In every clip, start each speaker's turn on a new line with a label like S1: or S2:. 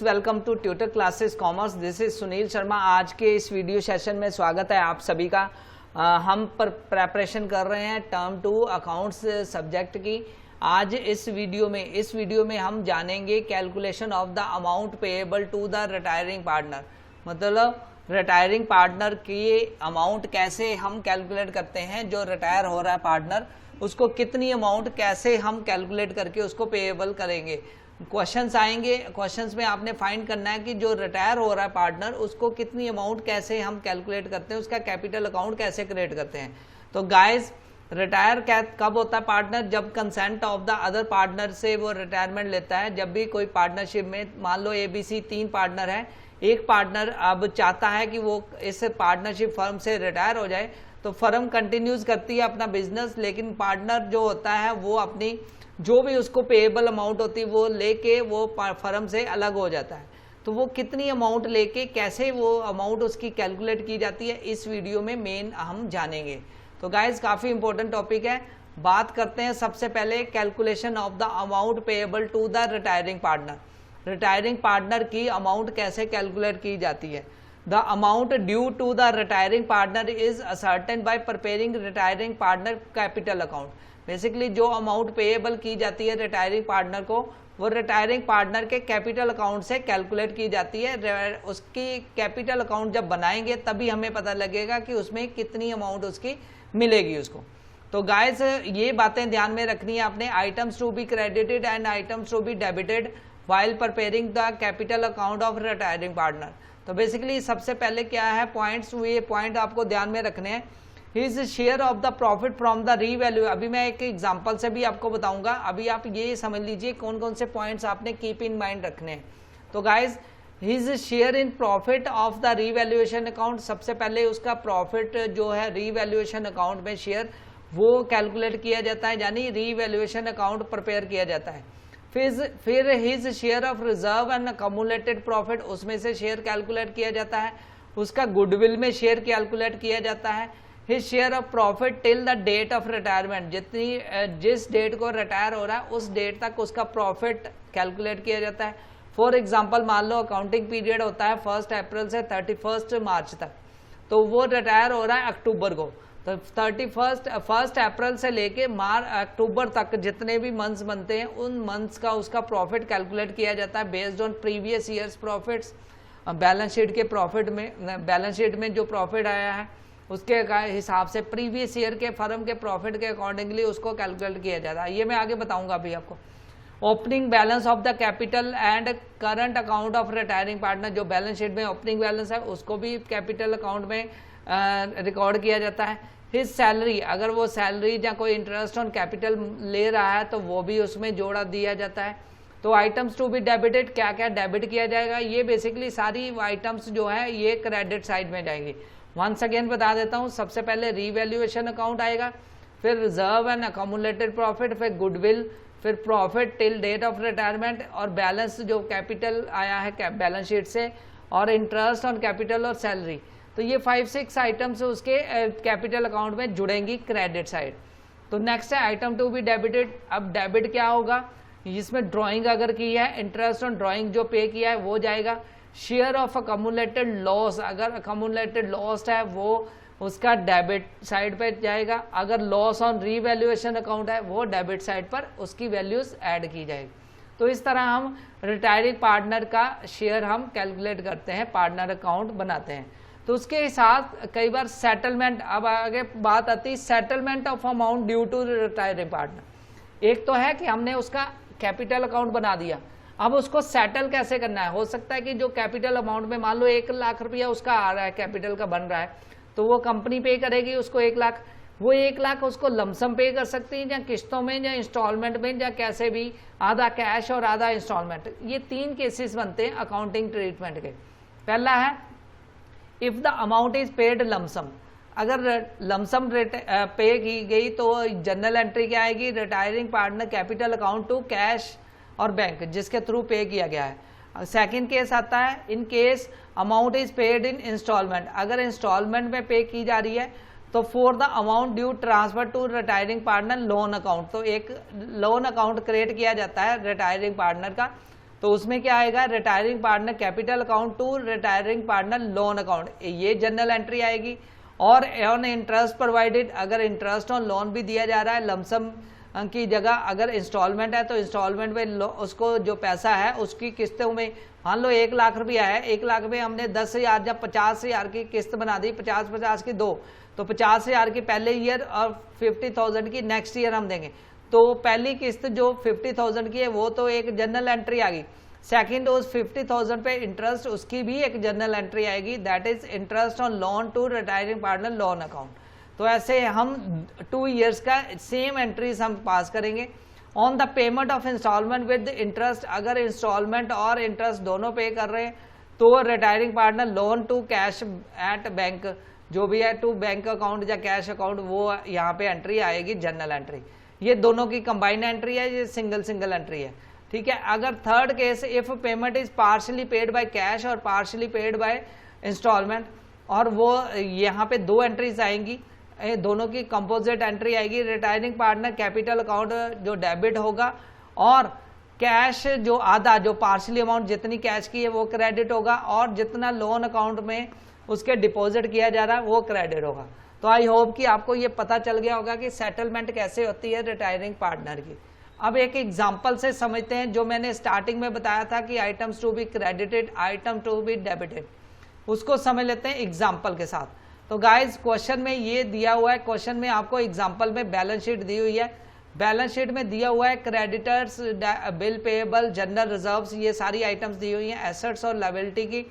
S1: Welcome to tutor classes commerce. This is Sunil Sharma. आज के इस वीडियो सेशन में स्वागत है आप सभी का। हम प्रेपरेशन कर रहे हैं टर्म 2 अकाउंट्स सब्जेक्ट की। आज इस वीडियो में हम जानेंगे calculation of the amount payable to the retiring partner. मतलब रिटायरिंग पार्टनर की अमाउंट कैसे हम कैलकुलेट करते हैं। जो रिटायर हो रहा है पार्टनर, उसको कितनी अमाउंट कैसे हम कैलकुलेट करके उसको पेएबल करेंगे। क्वेश्चंस आएंगे, क्वेश्चंस में आपने फाइंड करना है कि जो रिटायर हो रहा है पार्टनर, उसको कितनी अमाउंट कैसे हम कैलकुलेट करते हैं, उसका कैपिटल अकाउंट कैसे क्रिएट करते हैं। तो गाइस, रिटायर कब होता है पार्टनर? जब consent of the other partner से वो रिटायरमेंट लेता है। जब भी कोई पार्टनरशिप में, मान लो ABC 3 पार्टनर है, एक पार्टनर अब चाहता है कि वो इस पार्टनरशिप फर्म से रिटायर हो जाए, तो फर्म कंटिन्यूज करती है अपना बिजनेस, लेकिन पार्टनर जो होता है वो अपनी जो भी उसको पेएबल अमाउंट होती है वो लेके वो फर्म से अलग हो जाता है। तो वो कितनी अमाउंट लेके कैसे वो अमाउंट उसकी कैलकुलेट की जाती है, इस वीडियो में मेन हम जानेंगे। तो गाइस, काफ़ी इंपॉर्टेंट टॉपिक है। बात करते हैं सबसे पहले calculation of the amount payable to the retiring partner. Retiring partner की अमाउंट कैसे कैलकुलेट की जाती है। The amount due to the retiring partner is ascertain by preparing retiring partner capital account. Basically जो अमाउंट पेएबल की जाती है retiring partner को, वो रिटायरिंग पार्टनर के कैपिटल अकाउंट से कैलकुलेट की जाती है। उसकी कैपिटल अकाउंट जब बनाएंगे तभी हमें पता लगेगा कि उसमें कितनी अमाउंट उसकी मिलेगी उसको। तो गाइस, ये बातें ध्यान में रखनी है आपने। Items to be credited and items to be debited while preparing the capital account of retiring partner. तो बेसिकली सबसे पहले क्या है पॉइंट्स, ये पॉइंट आपको ध्यान में रखने हैं। His share of the profit from the revalue. अभी मैं एक एग्जांपल से भी आपको बताऊंगा। अभी आप ये समझ लीजिए कौन कौन से पॉइंट्स आपने कीप इन माइंड रखने हैं। तो guys, his share in profit of the revaluation account. सबसे पहले उसका प्रॉफिट जो है रीवैल्यूएशन अकाउंट में शेयर, वो कैलकुलेट किया जाता है, यानी रीवैल्यूएशन अकाउंट प्रिपेयर किया जाता है। फिर his share of reserve and accumulated profit, उसमें से शेयर कैलकुलेट किया जाता है। उसका गुडविल में शेयर कैलकुलेट किया जाता है। His share of profit till the date of retirement, जिस डेट को रिटायर हो रहा है उस डेट तक उसका प्रॉफिट कैलकुलेट किया जाता है। फॉर एग्जांपल, मान लो अकाउंटिंग पीरियड होता है 1 अप्रैल से 31 मार्च तक, तो वो रिटायर हो रहा है अक्टूबर को। तो 1 अप्रैल से लेके अक्टूबर तक जितने भी मंथ्स बनते हैं, उन मंथ्स का उसका प्रॉफिट कैलकुलेट किया जाता है based on previous years profits. Balance sheet के प्रॉफिट में, बैलेंस शीट में जो प्रॉफिट आया है उसके हिसाब से प्रीवियस ईयर के फर्म के प्रॉफिट के अकॉर्डिंगली उसको कैलकुलेट किया जाता है। ये मैं आगे बताऊंगा अभी आपको। Opening balance of the capital and current account of retiring partner. जो बैलेंस शीट में ओपनिंग बैलेंस है उसको भी कैपिटल अकाउंट में रिकॉर्ड किया जाता है। हिज सैलरी, अगर वो सैलरी या कोई इंटरेस्ट ऑन कैपिटल ले रहा है तो वो भी उसमें जोड़ा दिया जाता है। तो आइटम्स टू बी डेबिटेड, क्या क्या डेबिट किया जाएगा, ये बेसिकली सारी आइटम्स जो है ये क्रेडिट साइड में जाएंगी। वंस अगेन बता देता हूँ, सबसे पहले रीवैल्यूएशन अकाउंट आएगा, फिर रिजर्व एंड अकमुलेटेड प्रॉफिट, फिर गुडविल, फिर profit till date of retirement, और बैलेंस जो कैपिटल आया है बैलेंस शीट से, और इंटरेस्ट ऑन कैपिटल और सैलरी। तो ये 5-6 आइटम्स उसके कैपिटल अकाउंट में जुड़ेंगी क्रेडिट साइड। तो नेक्स्ट है आइटम टू बी डेबिटेड। अब डेबिट क्या होगा, इसमें ड्रॉइंग अगर की है, इंटरेस्ट ऑन ड्रॉइंग जो पे किया है वो जाएगा। शेयर ऑफ अकमुलेटेड लॉस, अगर अकमुलेटेड लॉस है वो उसका डेबिट साइड पे जाएगा। अगर लॉस ऑन रीवैल्यूएशन अकाउंट है वो डेबिट साइड पर उसकी वैल्यूज ऐड की जाएगी। तो इस तरह हम रिटायरिंग पार्टनर का शेयर हम कैलकुलेट करते हैं, पार्टनर अकाउंट बनाते हैं। तो उसके साथ कई बार सेटलमेंट, अब आगे बात आती है settlement of amount due to retiring partner. एक तो है कि हमने उसका कैपिटल अकाउंट बना दिया, अब उसको सेटल कैसे करना है। हो सकता है कि जो कैपिटल अमाउंट में, मान लो 1 लाख रुपया उसका आ रहा है, कैपिटल का बन रहा है, तो वो कंपनी पे करेगी उसको 1 लाख। वो 1 लाख उसको लमसम पे कर सकती है, या किस्तों में, या इंस्टॉलमेंट में, या कैसे भी, आधा कैश और आधा इंस्टॉलमेंट। ये 3 केसेस बनते हैं अकाउंटिंग ट्रीटमेंट के। पहला है if the amount is paid lump sum. अगर लमसम पे की गई तो जनरल एंट्री क्या आएगी, retiring partner capital account to cash और बैंक, जिसके थ्रू पे किया गया है। सेकंड केस आता है in case amount is paid in instalment. अगर इंस्टॉलमेंट में पे की जा रही है तो for the amount due transfer to retiring partner loan account. तो एक लोन अकाउंट क्रिएट किया जाता है रिटायरिंग पार्टनर का, तो उसमें क्या आएगा, retiring partner capital account to retiring partner loan account, ये जनरल एंट्री आएगी। और ऑन इंटरेस्ट प्रोवाइडेड, अगर इंटरेस्ट ऑन लोन भी दिया जा रहा है लमसम की जगह, अगर इंस्टॉलमेंट है तो इंस्टॉलमेंट में उसको जो पैसा है उसकी किस्तों में, मान लो 1 लाख रुपया है, 1 लाख में हमने 10,000 जब 50,000 की किस्त बना दी, 50 की 2, तो 50,000 की पहले ईयर और 50,000 की नेक्स्ट ईयर हम देंगे। तो पहली किस्त जो 50,000 की है वो तो एक जनरल एंट्री आ गई। सेकंड, उस 50,000 पे इंटरेस्ट, उसकी भी एक जनरल एंट्री आएगी, that is interest on loan to retiring partner loan account. तो ऐसे हम 2 इयर्स का सेम एंट्रीज हम पास करेंगे। On the payment of instalment with interest, अगर इंस्टॉलमेंट और इंटरेस्ट दोनों पे कर रहे हैं तो retiring partner loan to cash at bank, जो भी है टू बैंक अकाउंट या कैश अकाउंट, वो यहाँ पे एंट्री आएगी जनरल एंट्री। ये दोनों की कंबाइंड एंट्री है, ये सिंगल एंट्री है, ठीक है। अगर third case, if payment is partially paid by cash और पार्शली पेड बाय इंस्टॉलमेंट, और वो यहाँ पे 2 एंट्रीज आएंगी, दोनों की कंपोजिट एंट्री आएगी। रिटायरिंग पार्टनर कैपिटल अकाउंट जो डेबिट होगा और कैश जो आधा, जो पार्शली अमाउंट जितनी कैश की है वो क्रेडिट होगा, और जितना लोन अकाउंट में उसके डिपॉजिट किया जा रहा है वो क्रेडिट होगा। तो आई होप कि आपको ये पता चल गया होगा कि सेटलमेंट कैसे होती है रिटायरिंग पार्टनर की। अब एक एग्जांपल से समझते हैं, जो मैंने स्टार्टिंग में बताया था कि items to be credited, item to be debited, उसको समझ लेते हैं एग्जांपल के साथ। तो गाइज क्वेश्चन में ये दिया हुआ है, क्वेश्चन में आपको एग्जांपल में बैलेंस शीट दी हुई है, बैलेंस शीट में दिया हुआ है creditors, bill payable, general reserves, ये सारी आइटम्स दी हुई हैं, एसेट्स और लायबिलिटी की,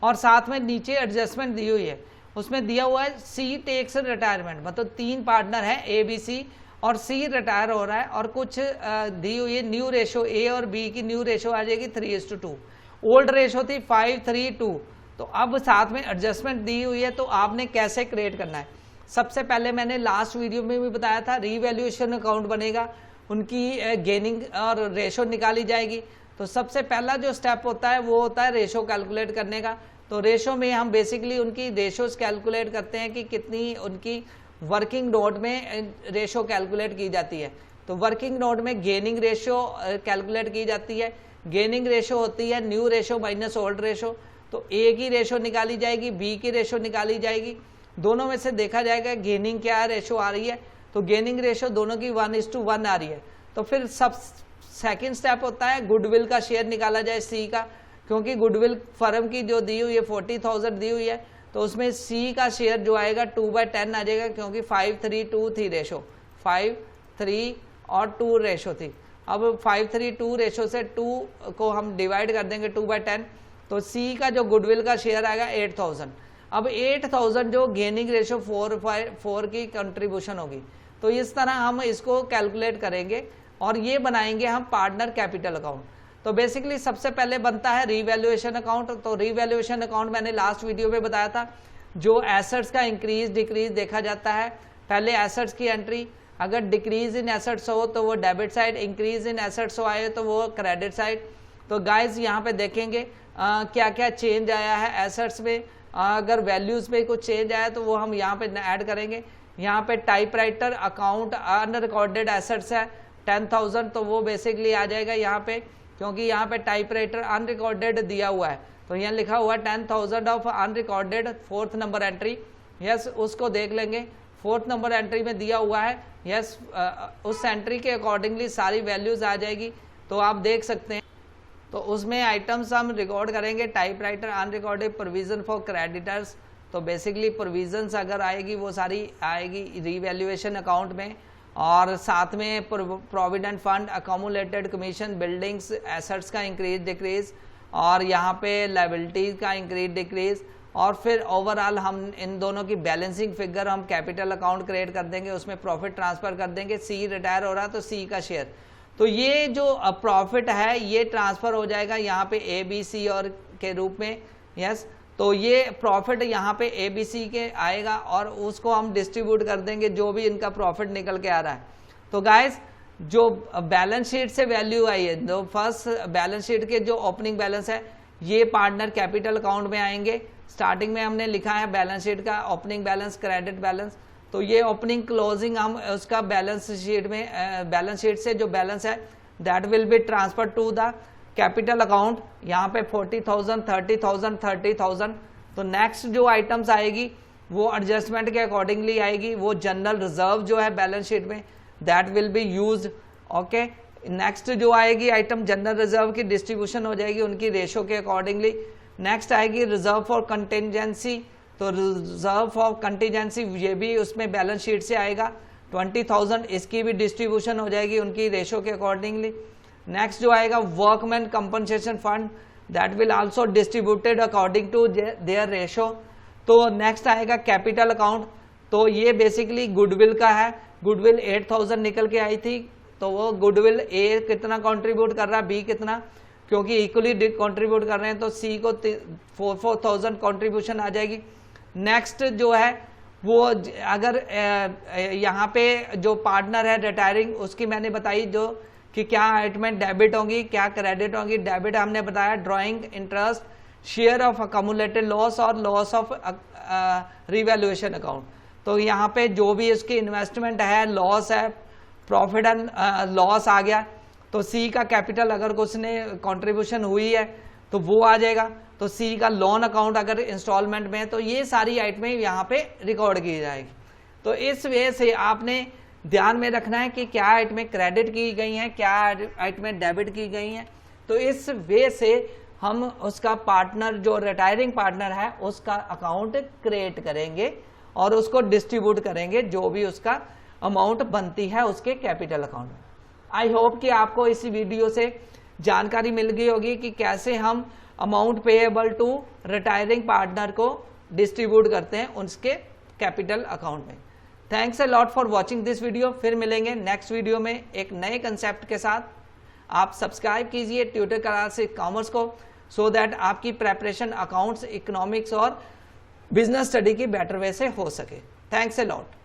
S1: और साथ में नीचे एडजस्टमेंट दी हुई है। उसमें दिया हुआ है सी टेक्स रिटायरमेंट, मतलब 3 पार्टनर है ए बी सी, और सी रिटायर हो रहा है, और कुछ दी हुई है न्यू रेशो, ए और बी की न्यू रेशो आ जाएगी 3:2, ओल्ड रेशो थी 5:3:2। तो अब साथ में एडजस्टमेंट दी हुई है, तो आपने कैसे क्रिएट करना है। सबसे पहले मैंने लास्ट वीडियो में भी बताया था, रीवैल्यूएशन अकाउंट बनेगा, उनकी गेनिंग और रेशो निकाली जाएगी। तो सबसे पहला जो स्टेप होता है वो होता है रेशो कैलकुलेट करने का। तो रेशो में हम बेसिकली उनकी रेशोज कैलकुलेट करते हैं कि कितनी उनकी वर्किंग नोट में रेशो कैलकुलेट की जाती है। तो वर्किंग नोट में गेनिंग रेशो कैलकुलेट की जाती है। गेनिंग रेशो होती है new ratio minus old ratio. तो ए की रेशो निकाली जाएगी, बी की रेशो निकाली जाएगी, दोनों में से देखा जाएगा गेनिंग क्या रेशो आ रही है। तो गेनिंग रेशो दोनों की 1:1 आ रही है। तो फिर सब सेकंड स्टेप होता है गुडविल का शेयर निकाला जाए सी का, क्योंकि गुडविल फर्म की जो दी हुई है 40,000 दी हुई है, तो उसमें सी का शेयर जो आएगा 2/10 आ जाएगा, क्योंकि 5:3:2 थी रेशो, 5:3 और 2 रेशो थी। अब 5:3:2 रेशो से 2 को हम डिवाइड कर देंगे 2/10, तो सी का जो गुडविल का शेयर आएगा 8,000। अब 8,000 जो गेनिंग रेशो 4 की कंट्रीब्यूशन होगी। तो इस तरह हम इसको कैलकुलेट करेंगे और ये बनाएंगे हम पार्टनर कैपिटल अकाउंट। तो बेसिकली सबसे पहले बनता है रीवैल्यूएशन अकाउंट। तो रीवैल्यूएशन अकाउंट मैंने लास्ट वीडियो में बताया था, जो एसेट्स का इंक्रीज डिक्रीज देखा जाता है। पहले एसेट्स की एंट्री, अगर डिक्रीज इन एसेट्स हो तो वो debit side, increase in assets हो आए तो वो क्रेडिट साइड। तो गाइज यहाँ पे देखेंगे क्या क्या चेंज आया है एसेट्स में। अगर वैल्यूज में कुछ चेंज आया तो वो हम यहाँ पे ऐड करेंगे। यहाँ पे टाइपराइटर अकाउंट अनरिकॉर्डेड एसेट्स है 10,000, तो वो बेसिकली आ जाएगा यहाँ पे, क्योंकि यहाँ पे टाइपराइटर अनरिकॉर्डेड दिया हुआ है। तो यहाँ लिखा हुआ है 10,000 of unrecorded, 4th number entry. Yes, उसको देख लेंगे, 4th नंबर एंट्री में दिया हुआ है। यस, उस एंट्री के अकॉर्डिंगली सारी वैल्यूज आ जाएगी, तो आप देख सकते हैं। तो उसमें आइटम्स हम रिकॉर्ड करेंगे, typewriter unrecorded, provision for creditors. तो बेसिकली प्रोविजंस अगर आएगी वो सारी आएगी रीवैल्यूएशन अकाउंट में, और साथ में provident fund, accumulated commission, buildings, assets का इंक्रीज डिक्रीज, और यहाँ पे लायबिलिटी का इंक्रीज डिक्रीज, और फिर ओवरऑल हम इन दोनों की बैलेंसिंग फिगर हम कैपिटल अकाउंट क्रिएट कर देंगे, उसमें प्रॉफिट ट्रांसफर कर देंगे। सी रिटायर हो रहा तो सी का शेयर, तो ये जो प्रॉफिट है ये ट्रांसफर हो जाएगा यहाँ पे ए बी सी और के रूप में। यस, तो ये प्रॉफिट यहाँ पे ए बी सी के आएगा और उसको हम डिस्ट्रीब्यूट कर देंगे जो भी इनका प्रॉफिट निकल के आ रहा है। तो गाइस, जो बैलेंस शीट से वैल्यू आई है, जो फर्स्ट बैलेंस शीट के जो ओपनिंग बैलेंस है ये पार्टनर कैपिटल अकाउंट में आएंगे। स्टार्टिंग में हमने लिखा है बैलेंस शीट का ओपनिंग बैलेंस, क्रेडिट बैलेंस। तो ये ओपनिंग क्लोजिंग हम उसका बैलेंस शीट में, बैलेंस शीट से जो बैलेंस है that will be transfer to the capital account यहाँ पे 40,000, 30,000, 30,000। तो नेक्स्ट जो आइटम्स आएगी वो एडजस्टमेंट के अकॉर्डिंगली आएगी, वो जनरल रिजर्व जो है बैलेंस शीट में that will be used. Okay, next जो आएगी आइटम जनरल रिजर्व की डिस्ट्रीब्यूशन हो जाएगी उनकी रेशो के अकॉर्डिंगली। नेक्स्ट आएगी रिजर्व फॉर कंटिजेंसी, तो रिजर्व फॉर कंटिजेंसी ये भी उसमें बैलेंस शीट से आएगा 20,000, इसकी भी डिस्ट्रीब्यूशन हो जाएगी उनकी रेशो के अकॉर्डिंगली। नेक्स्ट जो आएगा workman compensation fund that will also distributed according to their ratio. तो नेक्स्ट आएगा कैपिटल अकाउंट, तो ये बेसिकली गुडविल का है। गुडविल 8,000 निकल के आई थी, तो वो गुडविल ए कितना कंट्रीब्यूट कर रहा है, बी कितना, क्योंकि इक्वली कंट्रीब्यूट कर रहे हैं तो सी को 4,000 कंट्रीब्यूशन आ जाएगी। नेक्स्ट जो है वो अगर यहाँ पे जो पार्टनर है रिटायरिंग उसकी मैंने बताई जो कि क्या आइटमें डेबिट होंगी क्या क्रेडिट होंगी। डेबिट हमने बताया drawing interest, share of accumulated loss और लॉस ऑफ रिवैल्यूएशन अकाउंट। तो यहाँ पे जो भी इसकी इन्वेस्टमेंट है, लॉस है, प्रॉफिट एंड लॉस आ गया, तो सी का कैपिटल अगर कुछ ने कंट्रीब्यूशन हुई है तो वो आ जाएगा। तो सी का लोन अकाउंट अगर इंस्टॉलमेंट में है तो ये सारी आइटमें यहाँ पे रिकॉर्ड की जाएगी। तो इस वजह से आपने ध्यान में रखना है कि क्या आइटमें क्रेडिट की गई हैं, क्या आइटमें डेबिट की गई हैं। तो इस वे से हम उसका पार्टनर जो रिटायरिंग पार्टनर है उसका अकाउंट क्रिएट करेंगे और उसको डिस्ट्रीब्यूट करेंगे जो भी उसका अमाउंट बनती है उसके कैपिटल अकाउंट में। आई होप कि आपको इस वीडियो से जानकारी मिल गई होगी कि कैसे हम amount payable to retiring partner को डिस्ट्रीब्यूट करते हैं उसके कैपिटल अकाउंट में। Thanks a lot for watching this video. फिर मिलेंगे नेक्स्ट वीडियो में एक नए कंसेप्ट के साथ। आप सब्सक्राइब कीजिए ट्यूटर क्लासेस कॉमर्स को सो दैट आपकी प्रेपरेशन अकाउंट्स, इकोनॉमिक्स और बिजनेस स्टडी की बेटर वे से हो सके। Thanks a lot.